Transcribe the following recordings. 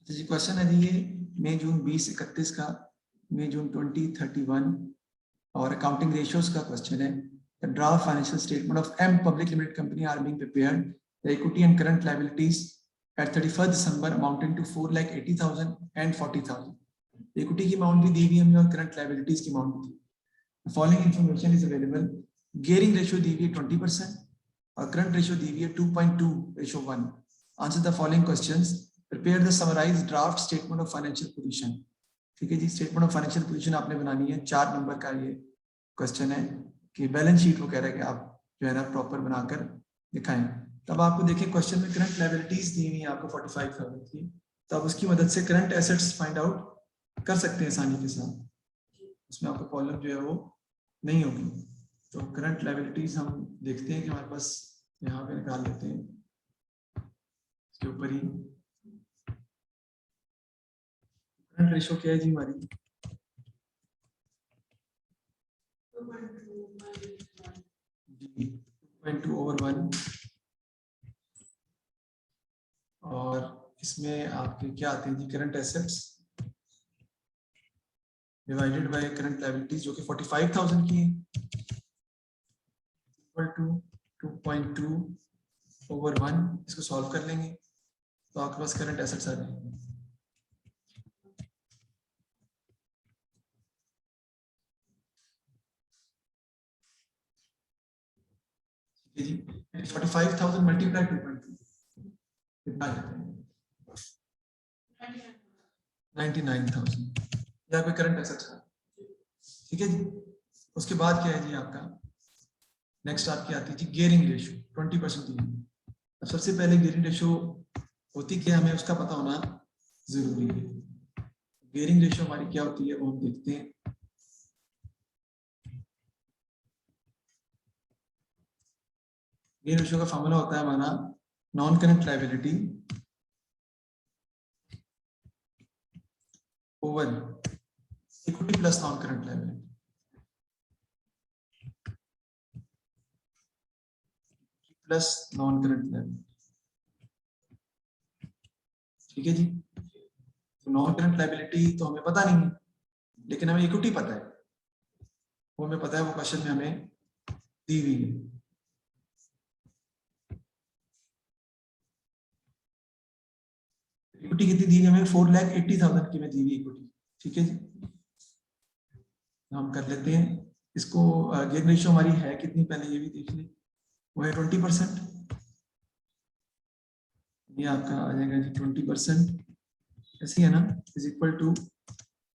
जी question है जी ये मई जून 2031 का, मई जून 2031 और अकाउंटिंग रेशियोज का क्वेश्चन है। The draft financial statement of M Public Limited Company are being prepared. The equity and current liabilities at 31st December amounting to 4,80,000 and 40,000. Equity की amount भी दी हुई हमें और करंट लाइबिलिटीज की अमाउंट भी दी। The following information is available. Gearing ratio दी हुई है 20% और करंट रेशियो दी हुई है 2.2:1. Answer the following questions. Prepare the summarized draft statement of financial position. ठीक है जी, स्टेटमेंट ऑफ फाइनेंशियल पोजीशन आपने बनानी है। 4 नंबर का ये क्वेश्चन है कि बैलेंस शीट वो कह रहा है कि आप जो है ना प्रॉपर बनाकर दिखाएं। तब आपको देखिए क्वेश्चन में करंट लायबिलिटीज दी हुई है आपको 45,000 की, तो आप उसकी मदद से करंट एसेट्स फाइंड आउट कर सकते हैं आसानी के साथ। उसमें आपको कॉलम जो है वो नहीं होगी। तो करंट लायबिलिटीज हम देखते हैं कि हमारे पास यहाँ पे निकाल लेते हैं इसके ऊपर ही। करंट रेशियो क्या है जी हमारी? 2.2/1 और इसमें आपके क्या आते हैं जी? Current assets divided by current liabilities जो कि 45,000 की है, इक्वल टू 2.2/1। इसको सॉल्व कर लेंगे तो आपके पास करंट एसेट्स आ जाएंगे। जी 45,000 मल्टीप्लाई 2.2 कितना जाता है? 99,000। यहाँ पे करंट एसेट्स है। ठीक है जी। उसके बाद क्या है जी आपका नेक्स्ट आपकी आती है जी गियरिंग रेशियो 20% दी। अब सबसे पहले गियरिंग रेशियो होती क्या हमें उसका पता होना जरूरी है। गियरिंग रेशियो हमारी क्या होती है वो हम देखते हैं। गियरिंग रेशियो का फॉर्मूला होता है हमारा non current liability over equity plus non current liability. Plus non current liability. ठीक है जी। तो नॉन करंट लायबिलिटी तो हमें पता नहीं है, लेकिन हमें इक्विटी पता है। वो हमें पता है, वो क्वेश्चन में हमें दी हुई है। इक्विटी कितनी दी है हमें? 4,80,000 की में दी हुई इक्विटी। ठीक है जी। हम कर लेते हैं इसको। गियरिंग रेशियो हमारी है कितनी पहले ये भी देख लें। वो है 20%। ये आपका आ जाएगा जी 20%। ऐसे ही है ना, इज इक्वल टू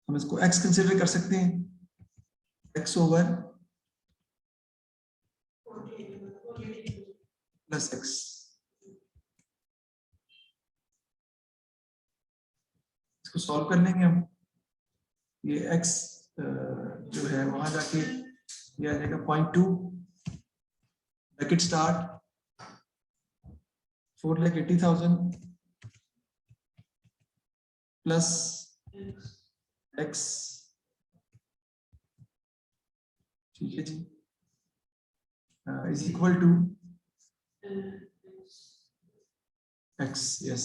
हम इसको x कंसिडर कर सकते हैं, x ओवर प्लस x। इसको सॉल्व कर लेंगे हम। ये x जो है वहां जाके ये आ जाएगा 0.2 ब्रैकेट स्टार्ट 4,80,000 प्लस x। ठीक है जी। Is equal to x। Yes,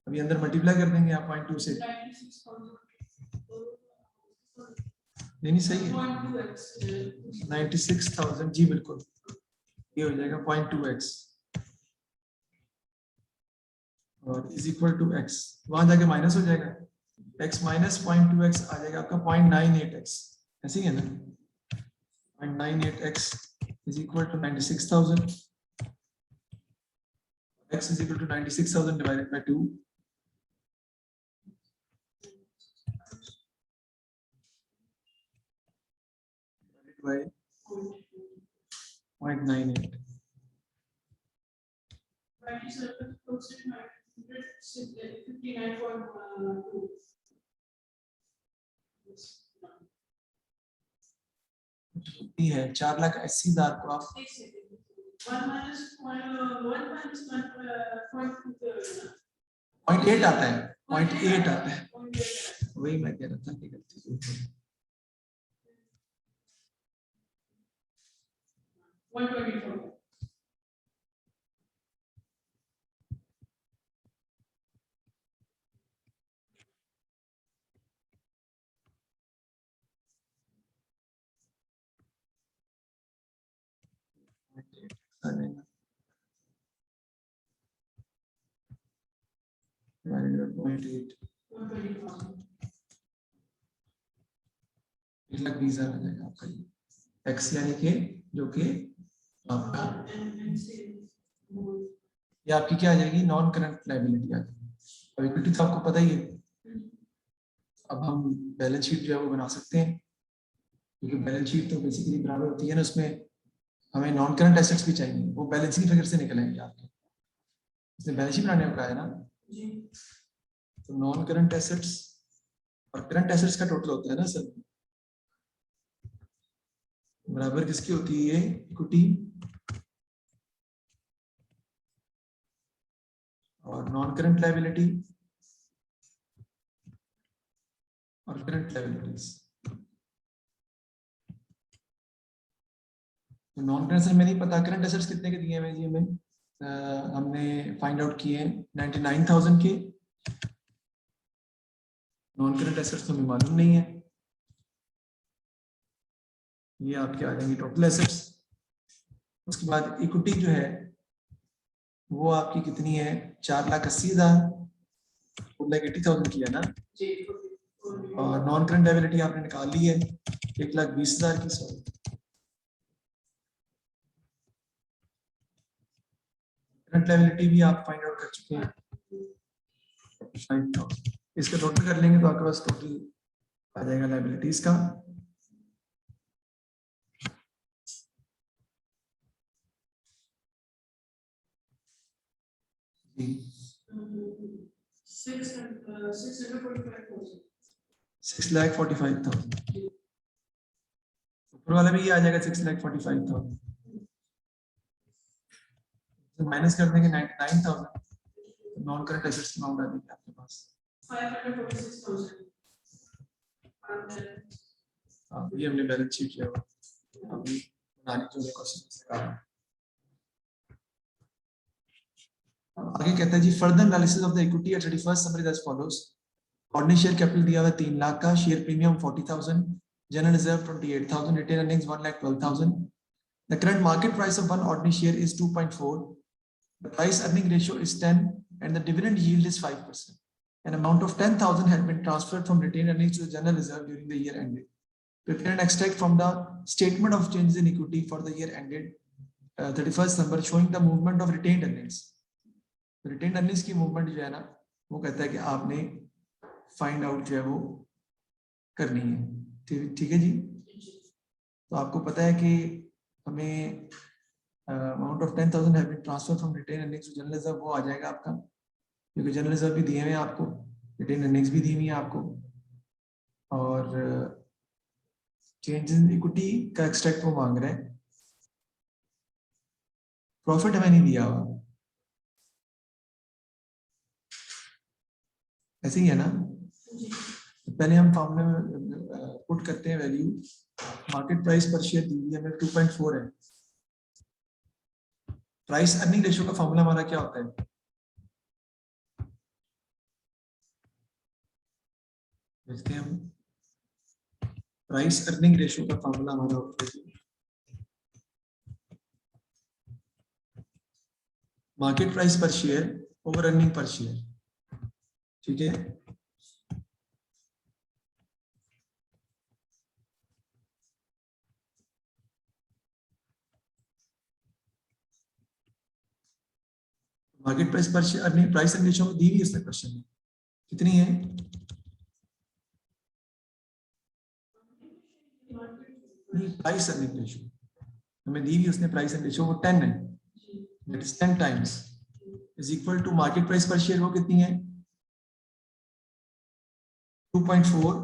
अभी अंदर मल्टीप्लाई कर देंगे आप 0.2 से। नहीं सही है 96,000 जी बिल्कुल। ये हो जाएगा 0.2x और इज इक्वल टू x। वहां जाके माइनस हो जाएगा, x माइनस 0.2x आ जाएगा आपका 0.98x। ऐसे ही है ना, 0.98x is equal to 96,000। x is equal to 96,000 divided by 2। by 0.98। है 4,80,000 को आप 0.8 आता है, 0.8 आता है। वही मैं कह रहा था कि गलती से 124। आ जाएगा, divided by 0.8, 1,20,000 आ जाएगा आपका ये x, यानी कि जो कि आपका ये आपकी क्या आ जाएगी, नॉन करंट लायबिलिटी आ जाएगी। अब इक्विटी तो आपको पता ही है, अब हम बैलेंस शीट जो है वो बना सकते हैं, क्योंकि बैलेंस शीट तो बेसिकली बराबर होती है ना, उसमें हमें नॉन करंट एसेट्स भी चाहिए, वो बैलेंसिंग फिगर से निकलेंगे आपके, इसने बैलेंस शीट बनाने को कहा है ना जी। तो नॉन करंट एसेट्स और करंट एसेट्स का टोटल होता है ना सर, बराबर किसकी होती है, इक्विटी और नॉन करंट लायबिलिटी और करंट लायबिलिटीज। तो नॉन करंट में नहीं पता, करंट एसेट्स कितने के दिए हैं जी हमें, हमने फाइंड आउट किए 99,000 के, नॉन करंट एसेट्स तो हमें मालूम नहीं है, ये आपके आ जाएंगे टोटल एसेट्स। उसके बाद इक्विटी जो है वो आपकी कितनी है, 4,80,000, 4,80,000 की है ना, और नॉन करंट लायबिलिटी आपने निकाल ली है 1,20,000 की, सॉरी करंट लायबिलिटी भी आप फाइंड आउट कर चुके हैं 5,000, इसका टोटल कर लेंगे तो आपके पास टोटल आ जाएगा लायबिलिटीज का 6,45,000, ऊपर वाला भी ये आ जाएगा 6,45,000, माइनस कर देंगे 99,000, नॉन करंट एसेट्स अमाउंट आ जाएगी आपके पास 546,000। ये हमने बैलेंस शीट किया हुआ, अभी बनाने जो क्वेश्चन से कहा। आगे कहता है जी, further analysis of the equity at 31st summary as follows. Ordinary share capital दिया हुआ 3 लाख का, share premium 40,000, general reserve 28,000, retain earnings 1,12,000। The current market price of one ordinary share is 2.4. The price earning ratio is 10 and the dividend yield is 5%. An amount of 10,000 has been transferred from retained earnings to the general reserve during the year ended. Prepare an extract from the statement of changes in equity for the year ended 31st December showing the movement of retained earnings. Retained earnings की movement जो है ना, वो कहता है कि आपने find out जो है वो करनी है, ठीक है जी। तो आपको पता है कि हमें amount of 10,000 have been transfer from retained earnings to general reserve, वो आ जाएगा आपका, क्योंकि जनरल रिजर्व भी दिए हुए हैं आपको, रिटेन अर्निंग्स भी दी हुई है आपको, और चेंज इन इक्विटी का एक्सट्रैक्ट वो मांग रहे हैं, प्रॉफिट हमें नहीं दिया हुआ, ऐसे ही है ना। पहले हम फॉर्मूले में पुट करते हैं value, market price per share दी हुई है हमें 2.4 है, प्राइस अर्निंग रेशियो का फॉर्मूला हमारा क्या होता है, देखते हैं हम, प्राइस अर्निंग रेशियो का फॉर्मूला हमारा होता है market price per share over earning per share, ठीक है। Market price per share earning, price earning ratio दी हुई है इसमें क्वेश्चन में, कितनी है, प्राइस अर्निंग रेशियो हमें दी हुई उसने, प्राइस अर्निंग रेशियो वो 10 है, that is 10 times is equal to market price per share वो कितनी है 2.4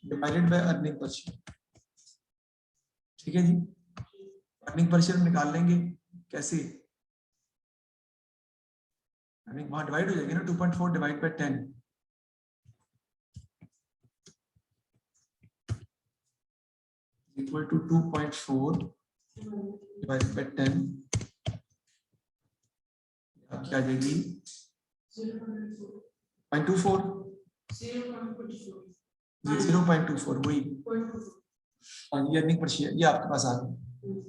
divided by earning per share, ठीक है जी। अर्निंग पर शेयर निकाल लेंगे कैसे, अर्निंग वहां डिवाइड हो जाएगी ना, 2.4 divide by 10 equal to 2.4 divided by 10, अब क्या आ जाएगी 0.24 वही ये अर्निंग पर शेयर, ये आपके पास आ गई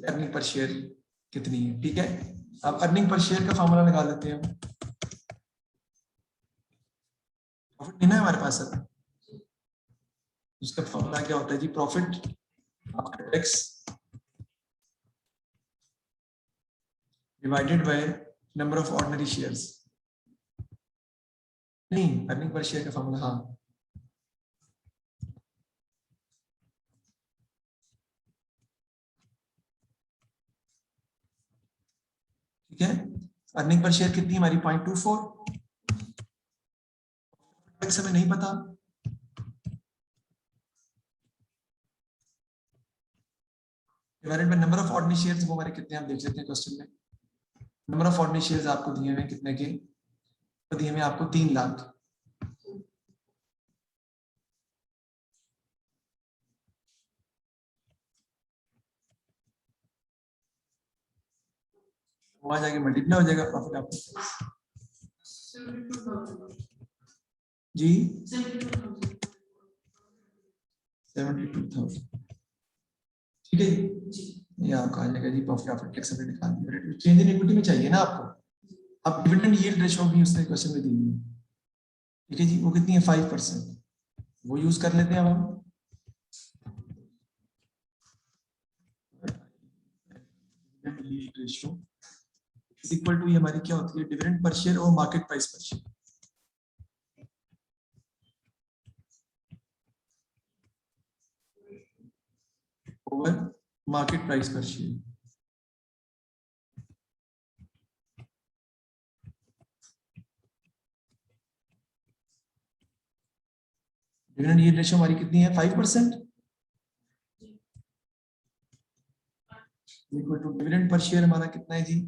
अर्निंग पर शेयर कितनी है। ठीक है, अब अर्निंग पर शेयर का फॉर्मूला निकाल लेते हैं। प्रॉफिट नहीं ना हमारे पास है, उसका फॉर्मूला क्या होता है जी, profit after tax divided by number of ordinary shares. नहीं, अर्निंग पर शेयर का फॉर्मूला, हाँ ठीक है। अर्निंग पर शेयर कितनी हमारी 0.24, टैक्स हमें नहीं पता, divided by number of ordinary shares, वो हमारे कितने आप देख सकते हैं क्वेश्चन में। नंबर ऑफ ऑर्डिनरी शेयर्स आपको दिए हुए कितने के, तो दिए हुए आपको 3 लाख। वहां जाके मल्टीप्लाई हो जाएगा प्रॉफिट आपको जी 72,000। ठीक है जी, ये आपका आ जाएगा जी प्रॉफिट आफ्टर टैक्स हमने निकाल दिया। चेंज इन इक्विटी में चाहिए ना आपको, अब डिविडेंड यील्ड रेशियो भी उसने क्वेश्चन में दी हुई है। ठीक है जी, वो कितनी है 5%, वो यूज कर लेते हैं अब हम। Yield ratio is equal to, ये हमारी क्या होती है, डिविडेंड पर शेयर और market price per share. Over market price per share. Dividend yield ratio हमारी कितनी है 5%, equal to dividend per share हमारा कितना है जी,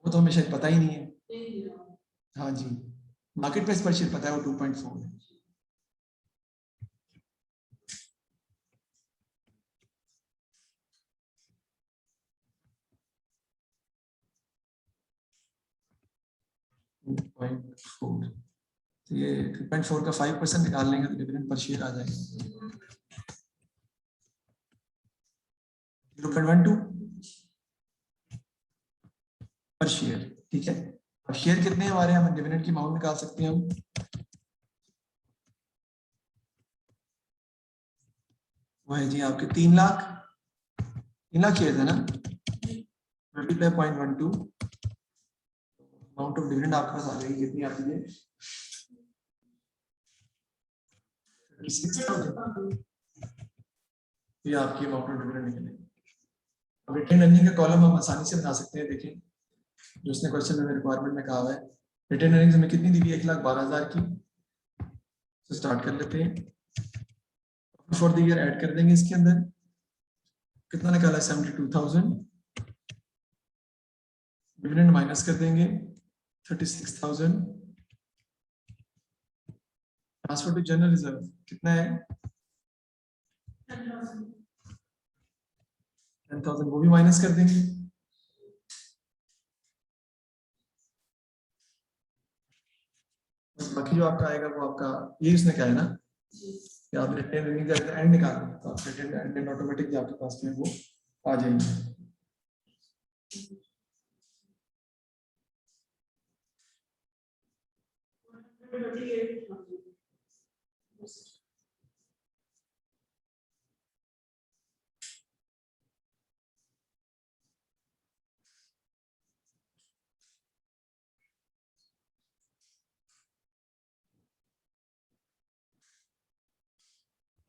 वो तो हमें शायद पता ही नहीं है। हाँ जी, मार्केट प्राइस पर शेयर पता है, वो 2.4 है। तो ये 2.4 का 5% निकाल लेंगे तो डिविडेंड पर शेयर आ जाएगा 0.12 पर शेयर। ठीक है, अब शेयर कितने हमारे, हम डिविडेंड की अमाउंट निकाल सकते हैं हम, वो है जी आपके 3 लाख, 3 लाख शेयर है ना, मल्टीप्लाई 0.12, अमाउंट ऑफ डिविडेंड आपके पास आ जाएगी कितनी आती है 36,000। ये आपकी अमाउंट ऑफ डिविडेंड निकलेगी। अब रिटेन अर्निंग का कॉलम हम आसानी से बना सकते हैं, देखें जो उसने क्वेश्चन में रिक्वायरमेंट में कहा हुआ है। रिटेन अर्निंग हमें कितनी दी हुई है, 1,12,000 की। तो स्टार्ट कर लेते हैं, फॉर द ईयर ऐड कर देंगे इसके अंदर, कितना निकाला 72,000, डिविडेंड माइनस कर देंगे 36,000, ट्रांसफर टू जनरल रिजर्व कितना है 10,000, वो भी माइनस कर देंगे। बाकी जो आपका आएगा वो आपका, ये उसने कहा है ना कि आप रिटेन अर्निंग का एंड निकाल दें, तो आप रिटेन एंड ऑटोमेटिक जो आपके पास में वो आ जाएंगे।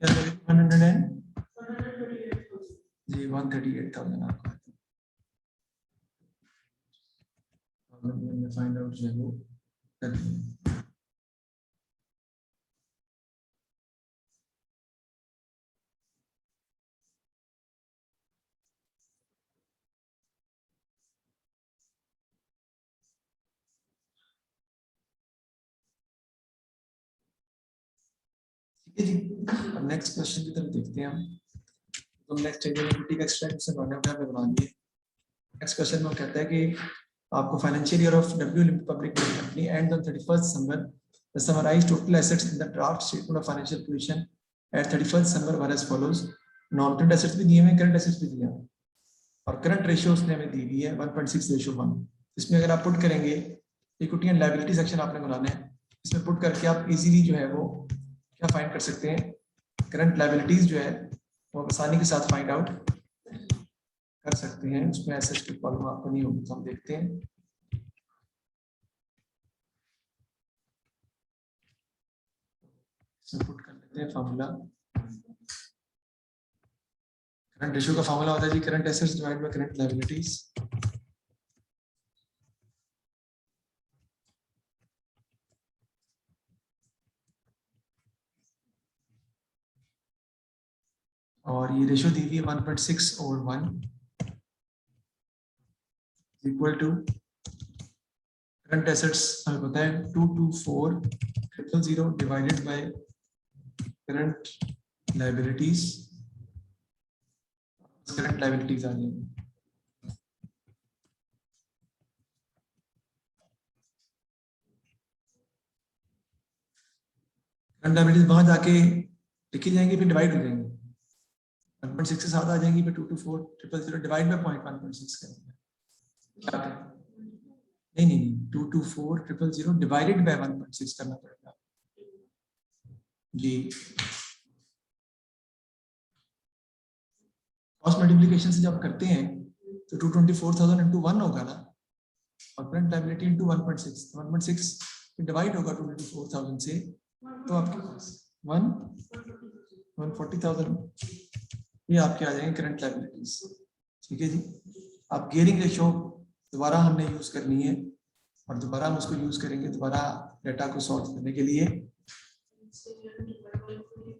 क्या 100 जी 138,000 आपका फाइंड आउट जो है वो कर दिया। ठीक है जी, अब नेक्स्ट क्वेश्चन की तरफ देखते हैं हम। तो नेक्स्ट इक्विटी का एक्सट्रैक्ट से बना दिए। नेक्स्ट क्वेश्चन में कहता है कि आपको financial year of W limited public limited company and on 31st December the summarized total assets in the draft statement of financial position at 31st December were as follows. Non current assets भी दिए हुए हैं, current assets भी दिए हैं, और current ratio उसने हमें दी हुई है 1.6:1। इसमें अगर आप पुट करेंगे, इक्विटी एंड लायबिलिटी सेक्शन आपने बनाना है, इसमें पुट करके आप इजीली जो है वो क्या फाइंड कर सकते हैं, करंट लायबिलिटीज जो है वो आसानी के साथ फाइंड आउट कर सकते हैं। उसमें एसेट्स की प्रॉब्लम आपको नहीं होगी। तो हम देखते हैं, इसमें पुट कर लेते हैं फार्मूला। करंट रेशियो का फार्मूला होता है जी current assets divide by current liabilities. और ये रेशियो दी हुई है 1.6/1 इक्वल टू करंट एसेट्स हमें पता है 224,000 divided by current liabilities. Current liabilities आ रही है, करंट लायबिलिटीज वहां जाके लिखी जाएंगी, फिर डिवाइड हो जाएंगी, 1.6 के साथ आ जाएंगी, फिर 224,000 डिवाइड बाय 0.1.6 करेंगे। क्या करें? नहीं 224,000 डिवाइडेड बाय 1.6 करना पड़ेगा जी। कॉस्ट मल्टीप्लिकेशन से जब करते हैं तो 224,000 इंटू 1 होगा ना, और करंट लायबिलिटी इंटू 1.6, 1.6 डिवाइड होगा 224,000 से, तो आपके पास 140,000 ये आपके आ जाएंगे करंट लायबिलिटीज। ठीक है जी। अब गियरिंग रेशियो दोबारा हमने यूज करनी है, और दोबारा हम उसको यूज करेंगे दोबारा डेटा को सॉल्व करने के लिए।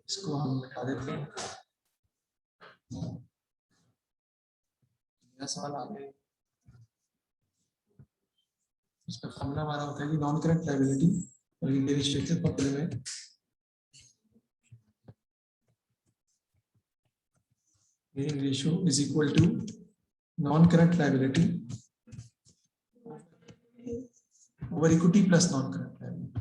इसको हम मिटा देते हैं। सवाल आ गए, इसका फॉर्मूला हमारा होता है कि नॉन करंट लायबिलिटी और ये रिस्ट्रिक्टेड फॉर्मूले में gearing ratio is equal to non current liability over equity plus non current liability.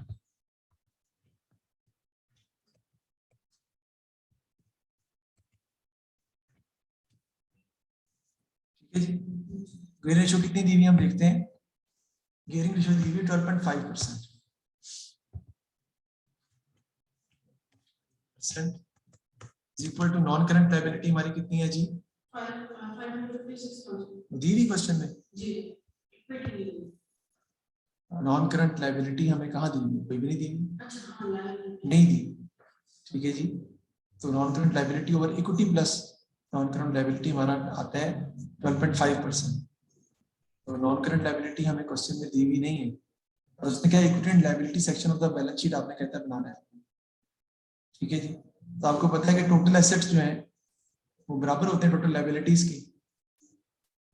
ठीक है जी। गियरिंग रेशियो कितनी दी हुई हम देखते हैं। गियरिंग रेशियो दी हुई 12.5% equal to non current liability हमारी कितनी है जी, 556,000 दी हुई क्वेश्चन में जी। नॉन करंट लायबिलिटी हमें कहाँ दी हुई, कोई भी नहीं दी हुई, नहीं दी। ठीक है जी। तो non current liability over equity plus non current liability हमारा आता है 12.5%। तो नॉन करंट लायबिलिटी हमें क्वेश्चन में दी हुई नहीं है, और उसने क्या equity and liability section of the balance sheet आपने कहता बनाना है। ठीक है जी। तो आपको पता है कि टोटल एसेट्स जो हैं वो बराबर होते हैं टोटल लायबिलिटीज की,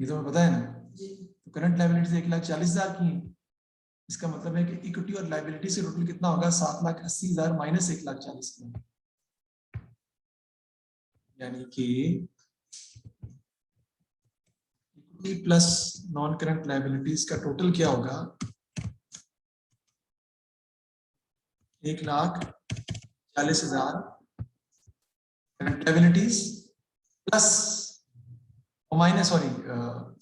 ये तो हमें पता है ना। तो करंट लायबिलिटीज 1,40,000 की है, इसका मतलब है कि इक्विटी और लायबिलिटी से टोटल कितना होगा, 7,80,000 माइनस 1,40,000, यानी कि equity plus non current liabilities का टोटल क्या होगा, 1,40,000 current liabilities plus minus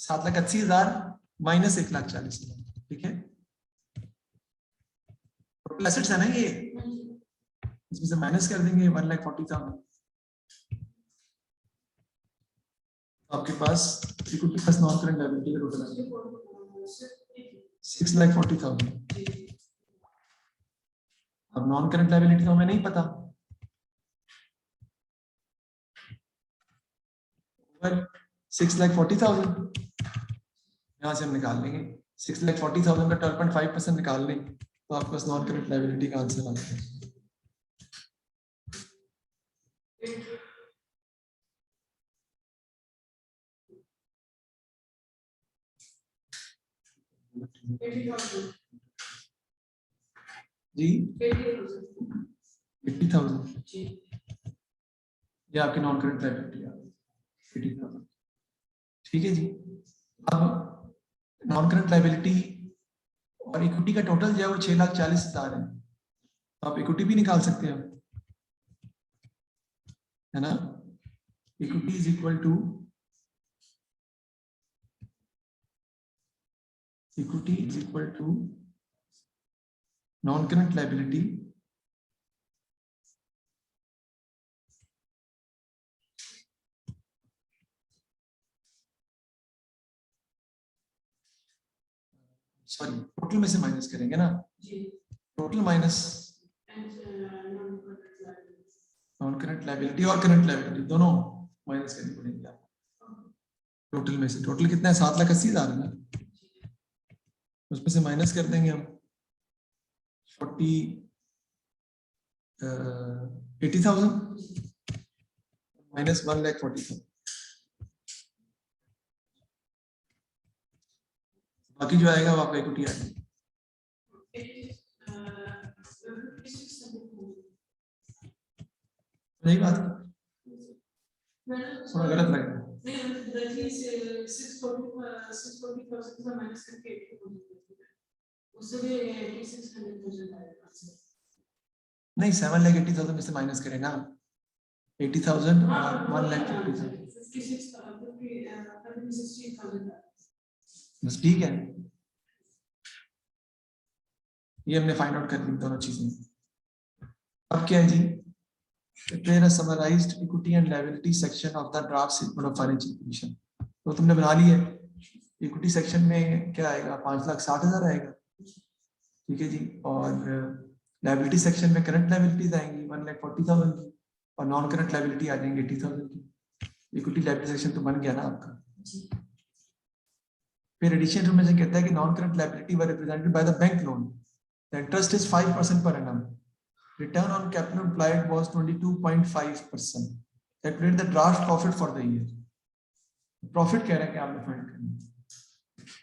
7,80,000 minus 1,40,000। ठीक है, टोटल एसेट्स है ना ये, इसमें से माइनस कर देंगे 1,40,000। आपके पास equity plus non current liability का टोटल है 6,40,000। अब नॉन करंट लायबिलिटी तो हमें नहीं पता, 6,40,000 यहां से हम निकाल लेंगे। 6,40,000 का 12.5% निकाल लें तो आपके पास नॉन करंट लायबिलिटी का आंसर आ जाएगा। जी 80,000 ये आपकी नॉन करंट लायबिलिटी आ गई 80,000। ठीक है जी। अब नॉन करंट लायबिलिटी और इक्विटी का टोटल जो है वो 6,40,000 है, तो आप इक्विटी भी निकाल सकते हैं, है ना। Equity is equal to non current liability sorry total में से माइनस करेंगे ना, total minus non current liability और करंट लायबिलिटी दोनों माइनस करनी पड़ेंगी आपको टोटल में से। टोटल कितना है? 7,80,000 है ना, उसमें से माइनस कर देंगे हम 80,000 माइनस 1,40,000, बाकी जो आएगा वो आपका इक्विटी आएगा। यही बात थोड़ा गलत लगेगा। नहीं 7,80,000 में से माइनस करें ना 80,000 और 1,50,000 बस ठीक है, ये हमने फाइंड आउट कर ली दोनों चीजें। अब क्या है जी, prepare a summarized equity and liability section of the draft statement of financial position। तो तुमने बना ली है। इक्विटी सेक्शन में क्या आएगा? 5,60,000 आएगा, ठीक है जी। और लायबिलिटी सेक्शन में करंट लायबिलिटीज आएंगी 1,40,000 की, और नॉन करंट लायबिलिटी आ जाएंगे 80,000 की। इक्विटी लायबिलिटी सेक्शन तो बन गया ना आपका। फिर एडिशन में से कहता है कि non current liability were represented by the bank loan, the interest is 5% per annum, return on capital employed was 22.5%, calculate the draft profit for the year। Profit कह रहा है कि आपने फाइंड करना है,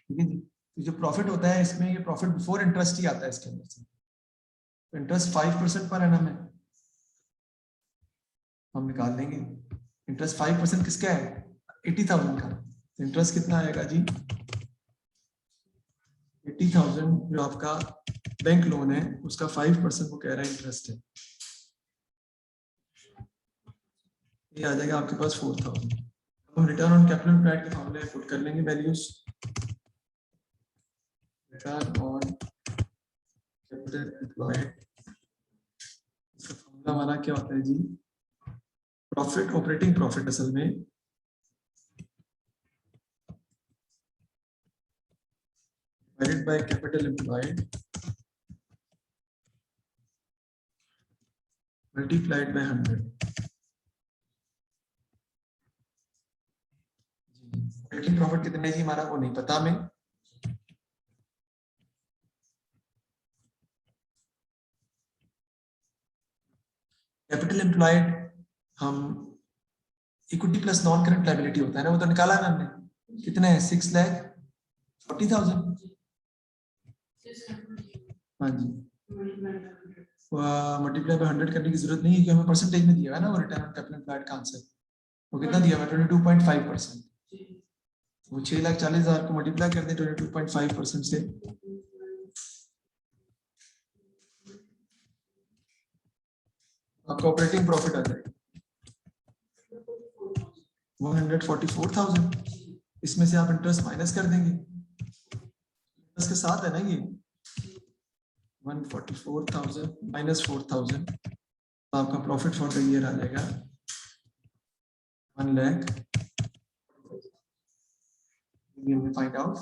ठीक है जी। तो जो प्रॉफिट होता है इसमें, ये प्रॉफिट बिफोर इंटरेस्ट ही आता है इसके अंदर से। तो इंटरेस्ट 5% पर एनम है, हम निकाल देंगे। इंटरेस्ट 5% किसका है? 80,000 का। तो इंटरेस्ट कितना आएगा जी? 80,000 जो आपका बैंक लोन है उसका 5% वो कह रहा है इंटरेस्ट है, ये आ जाएगा आपके पास 4,000। हम रिटर्न ऑन कैपिटल एम्प्लॉयड के फॉर्मूले में पुट कर लेंगे values. Return on capital employed, इसका फॉर्मूला हमारा क्या होता है जी? प्रॉफिट, ऑपरेटिंग प्रॉफिट असल में divided by capital employed multiplied by 100। Operating profit कितने है जी हमारा? वो नहीं पता हमें। कैपिटल एम्प्लॉयड हम equity plus non current liability होता है ना, वो तो निकाला है हमने। कितने है? 6,40,000। हाँ जी, मल्टीप्लाई बाय 100 करने की जरूरत नहीं है क्योंकि हमें परसेंटेज में दिया है ना वो रिटर्न ऑन कैपिटल एम्प्लॉयड का आंसर। वो कितना दिया हुआ है? 22.5%। वो 6,40,000 को मल्टीप्लाई कर दें 22.5% से, आपका ऑपरेटिंग प्रॉफिट आ जाएगा 144,000। इसमें से आप इंटरेस्ट माइनस कर देंगे, इंटरेस्ट के साथ है ना ये 144,000 माइनस 4,000, तो आपका प्रॉफिट फॉर द ईयर आ जाएगा 1 लाख। फाइंड आउट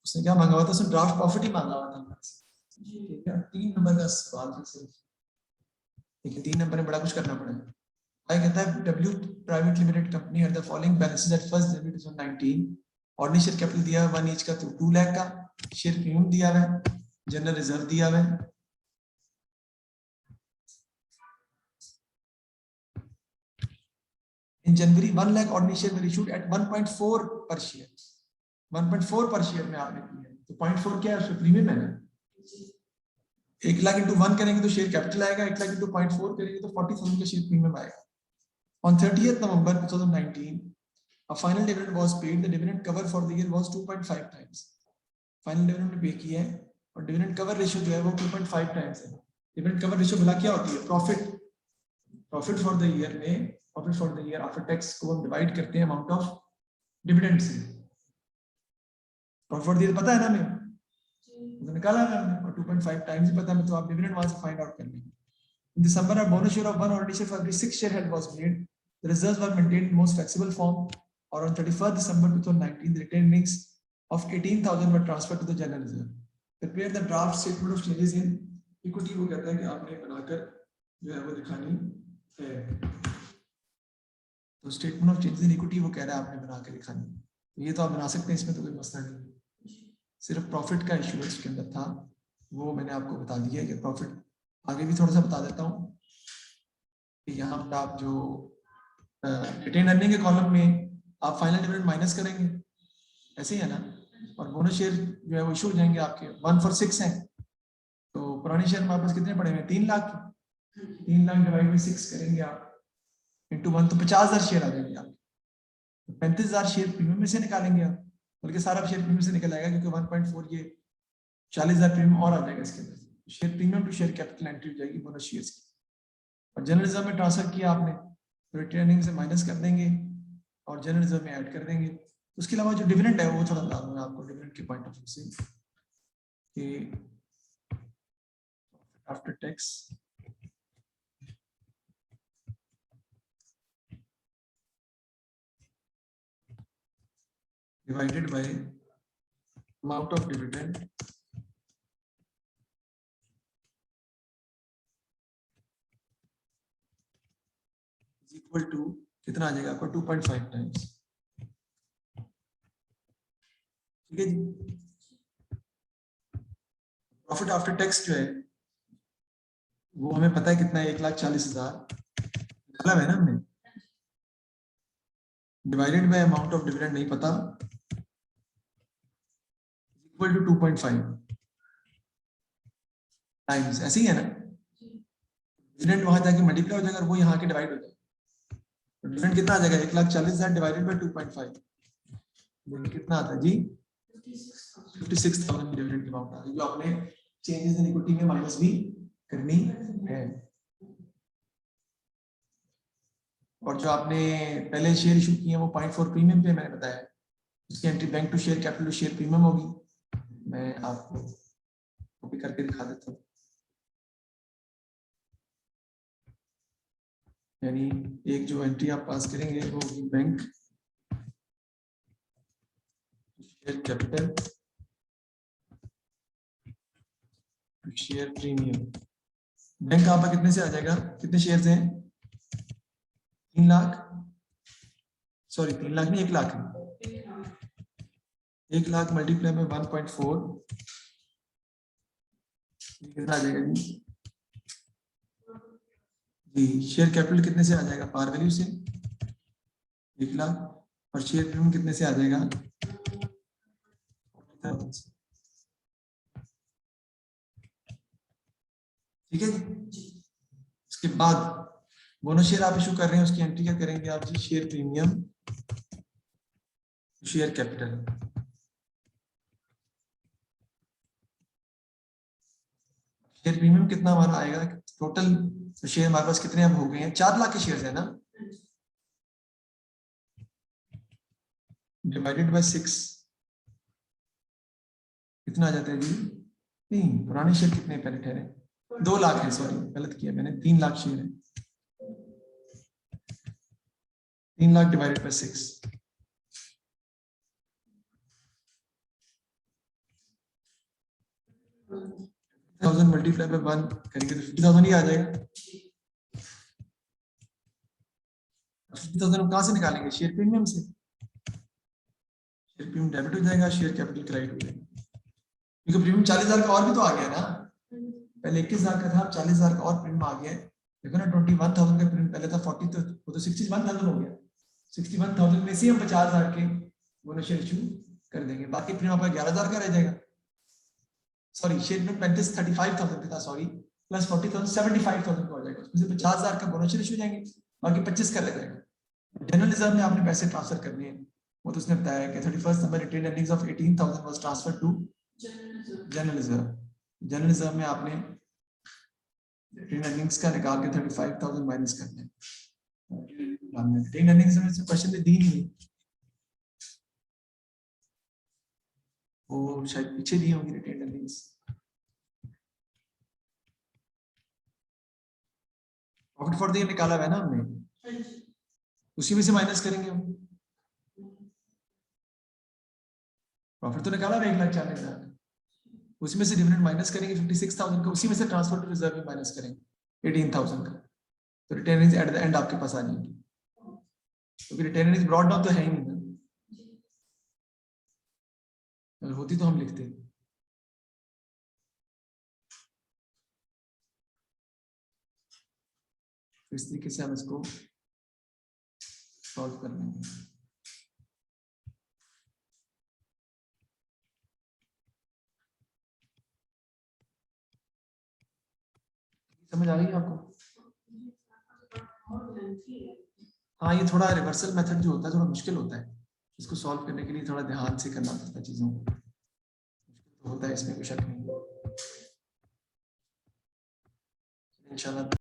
उसने क्या मांगा हुआ था? उसने ड्राफ्ट प्रॉफिट ही मांगा हुआ था, ठीक है। 3 नंबर का सवाल था सिर्फ, लेकिन 3 नंबर में बड़ा कुछ करना पड़ेगा। भाई कहता है W private limited company had the following balances at 1 January 2019। Ordinary share capital दिया है 1 ईच का, तो 2 लाख का। शेयर प्रीमियम दिया हुआ है, जनरल रिजर्व दिया हुआ है। इन जनवरी 1 lakh ordinary share were issued at 1.4 पर शेयर। 1.4 पर शेयर में आपने किया, तो 0.4 क्या है? उसमें प्रीमियम है ना। 1 लाख इंटू 1 करेंगे तो शेयर कैपिटल आएगा, 1 लाख इंटू 0.4 करेंगे तो 40,000 का शेयर प्रीमियम आएगा। On 30th November 2019, a final dividend was paid. The dividend cover for the year was 2.5 times. Final dividend पे किया है और dividend cover ratio जो है वो 2.5 times है। Dividend cover ratio भला क्या होती है? Profit profit for the year में, profit for the year after tax को हम डिवाइड करते हैं अमाउंट ऑफ डिविडेंड से। प्रॉफिट फॉर द ईयर पता है ना हमें, तो निकाला है हमने, और 2.5 टाइम्स ही पता है, तो आप डिविडेंड वहां से फाइंड आउट कर लेंगे। In December, a bonus share of 1 ordinary share for every 6 share held was made. The reserves were maintained in most flexible form. Or on 31st December 2019, the retained earnings of 18,000 were transferred to the general reserve. Prepare the draft statement of changes in equity. वो कहता है कि आपने बनाकर जो है वो दिखानी है। तो statement of changes in equity वो कह रहा है आपने बना के दिखानी। तो ये तो आप बना सकते हैं, इसमें तो कोई मसला नहीं। सिर्फ प्रॉफिट का इशू इसके अंदर था, वो मैंने आपको बता दिया कि प्रॉफिट आगे भी थोड़ा सा बता देता हूँ कि यहाँ पर आप जो रिटेन अर्निंग के कॉलम में आप फाइनल डिविडेंड माइनस करेंगे, ऐसे ही है ना, और बोनस शेयर जो है वो इशू हो जाएंगे आपके 1 for 6 हैं। तो पुराने शेयर हमारे पास कितने पड़े हुए हैं, 3 लाख। 3 लाख डिवाइड बाई 6 करेंगे आप इंटू 1, तो 50,000 शेयर आ जाएंगे आप। 35,000 शेयर प्रीमियम में से निकालेंगे आप, बल्कि सारा शेयर प्रीमियम से निकल आएगा, क्योंकि 1.4 ये 40,000 प्रीमियम और आ जाएगा इसके अंदर। Share premium to share capital entry हो जाएगी बोनस शेयर्स की। और जनरल रिजर्व में ट्रांसफर किया आपने, तो रिटेन अर्निंग से माइनस कर देंगे और जनरल रिजर्व में ऐड कर देंगे। उसके अलावा जो डिविडेंड है वो थोड़ा बता दूंगा आपको डिविडेंड के पॉइंट ऑफ व्यू से कि after tax divided by amount of dividend equal to कितना आ जाएगा आपका 2.5 टाइम्स। ठीक है जी। प्रॉफिट आफ्टर टैक्स जो है वो हमें पता है कितना है, 1,40,000 निकाला है ना हमने, divided by amount of dividend नहीं पता, इक्वल टू 2.5 टाइम्स। ऐसे ही है ना, डिविडेंड वहां जाके मल्टीप्लाई हो जाएगा और वो यहाँ के डिवाइड हो जाएगा। डिविडेंड कितना आ जाएगा, 1,40,000 डिवाइडेड बाय 2.5, देखिए कितना आता है जी, 56,000 डिविडेंड की अमाउंट आ रही है, जो आपने चेंजेस इन इक्विटी में माइनस भी करनी है। और जो आपने पहले शेयर इशू किए हैं वो 0.4 प्रीमियम पे मैंने बताया, उसकी entry bank to share capital to share premium होगी। मैं आपको कॉपी करके दिखा देता हूँ। यानी एक जो एंट्री आप पास करेंगे वो होगी bank share capital share premium. Bank आपका कितने से आ जाएगा, कितने शेयर्स हैं, 3 लाख, सॉरी 3 लाख नहीं 1 लाख, 1 लाख मल्टीप्लाई में 1.4 कितना आ जाएगा जी। शेयर कैपिटल कितने से आ जाएगा, पार वैल्यू से 1 लाख, और शेयर प्रीमियम कितने से आ जाएगा, ठीक है जी। इसके बाद बोनस शेयर आप इशू कर रहे हैं, उसकी एंट्री क्या करेंगे आप जी, share premium share capital. Share premium कितना हमारा आएगा, टोटल शेयर हमारे पास कितने अब हो गए हैं, 4 लाख के शेयर है ना, डिवाइडेड बाय 6 कितना आ जाता है जी, नहीं पुराने शेयर कितने पहले ठहरे, 2 लाख है, सॉरी गलत किया मैंने, 3 लाख शेयर है, 3 lakh divided by 6 1000 multiply by 1 करेंगे तो 50,000 ही आ जाएगा। 50,000 कहां से निकालेंगे, शेयर प्रीमियम से, शेयर प्रीमियम डेबिट हो जाएगा, शेयर कैपिटल क्रेडिट हो जाएगा, क्योंकि प्रीमियम 40,000 का और भी तो आ गया ना, पहले 21,000 का था, 40,000 का और प्रीमियम आ गया, देखो ना 21,000 का प्रीमियम पहले था 40, तो वो तो 61,000 हो गया, 61,000 में से हम 50,000 के बोनस शेयर इशू कर देंगे, बाकी प्रीमियम आपका 11,000 का रह जाएगा, सॉरी शेयर में 35,000 का था, सॉरी प्लस 40,000 75,000 का हो जाएगा, उसमें से 50,000 का बोनस शेयर इशू हो जाएंगे, बाकी 25 का रह जाएगा। जनरल रिजर्व में आपने पैसे ट्रांसफर करने हैं, वो तो उसने बताया कि 31 December retained earnings of 18,000 was transferred to general reserve. General reserve में आपने रिटेन अर्निंग्स का निकाल के 35,000 माइनस करना है। रिटेन अर्निंग्स में से क्वेश्चन दी नहीं, वो शायद पीछे दी होंगी retained earnings. Profit for the year निकाला हुआ है ना हमने, उसी में से माइनस करेंगे हम। प्रॉफिट तो निकाला हुआ 1,40,000, उसी में से डिविडेंड माइनस करेंगे 56,000 का, उसी में से ट्रांसफर टू रिजर्व में माइनस करेंगे 18,000 का, तो retain earnings at the end आपके पास आ जाएंगी। क्योंकि रिटेन अर्निंग्स ब्रॉट डाउन तो है ही नहीं ना, अगर होती तो हम लिखते। इस तरीके से हम इसको सॉल्व कर लेंगे। समझ आ गई आपको? हाँ, ये थोड़ा रिवर्सल मेथड जो होता है थोड़ा मुश्किल होता है, इसको सॉल्व करने के लिए थोड़ा ध्यान से करना पड़ता है चीजों को, मुश्किल तो होता है, इसमें कोई शक नहीं। इंशाल्लाह